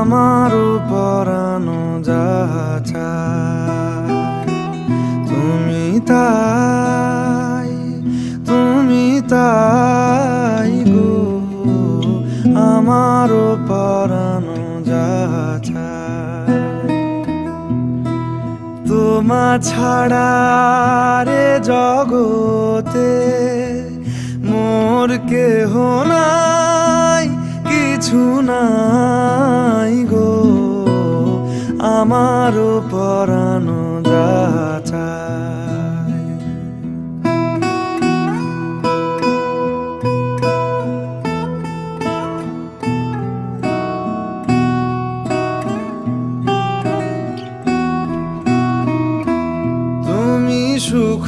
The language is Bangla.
আমারও পরানো যাহা চায় তুমি তাই গো, আমারও পরানো যাহা চায়। তোমা ছাড়া রে জগতে মোর কেহ নাই, কিছু নাই গো, আমারও পরানো যাহা চায়। তুমি সুখ